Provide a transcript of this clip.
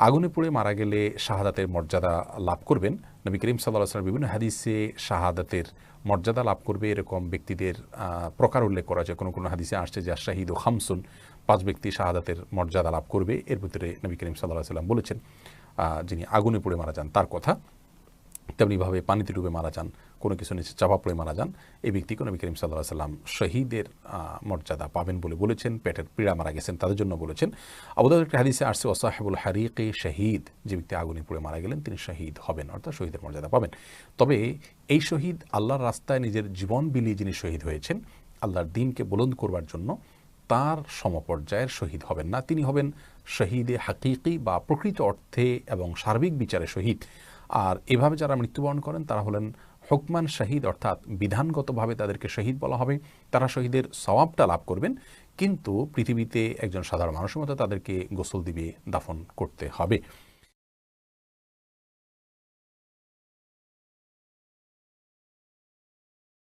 আগুনে পুড়ে মারা গেলে শাহাদাতের মর্যাদা লাভ করবেন। নবী করিম সাল্লাল্লাহু আলাইহি ওয়াসাল্লাম বিভিন্ন হাদিসে শাহাদাতের মর্যাদা লাভ করবে এরকম ব্যক্তিদের প্রকার উল্লেখ করা আছে। কোনো কোনো হাদিসে আসছে যে শাহিদ ও খামসুন, 5 ব্যক্তি শাহাদাতের মর্যাদা লাভ করবে। এর ভিতরে নবী করিম সাল্লাল্লাহু আলাইহি ওয়াসাল্লাম বলেছেন যিনি আগুনে পুড়ে মারা যান তার কথা। তেমনিভাবে পানিতে ডুবে মারা যান, কোনো কিছু নিচে চাপা পড়ে মারা যান, এই ব্যক্তিকে নবী করিম সাল্লাল্লাহু আলাইহি ওয়াসাল্লাম শহীদের মর্যাদা পাবেন বলে বলেছেন। পেটের পীড়া মারা গেছেন তাদের জন্য বলেছেন। আবু দাউদের একটি হাদিসে আসছে ওয়াসাহিবুল হারিকি শহীদ, যে ব্যক্তি আগুনে পুড়ে মারা গেলেন তিনি শহীদ হবেন, অর্থাৎ শহীদের মর্যাদা পাবেন। তবে এই শহীদ আল্লাহর রাস্তায় নিজের জীবন বিলিয়ে যিনি শহীদ হয়েছেন আল্লাহর দ্বীনকে বুলন্দ করবার জন্য, তার সমপর্যায়ের শহীদ হবেন না। তিনি হবেন শহীদে হাকিকি বা প্রকৃত অর্থে এবং সার্বিক বিচারে শহীদ। আর এভাবে যারা মৃত্যুবরণ করেন তারা হলেন হুকমান শহীদ, অর্থাৎ বিধানগতভাবে তাদেরকে শহীদ বলা হবে। তারা শহীদের সওয়াবটা লাভ করবেন, কিন্তু পৃথিবীতে একজন সাধারণ মানুষের মতো তাদেরকে গোসল দিবে, দাফন করতে হবে।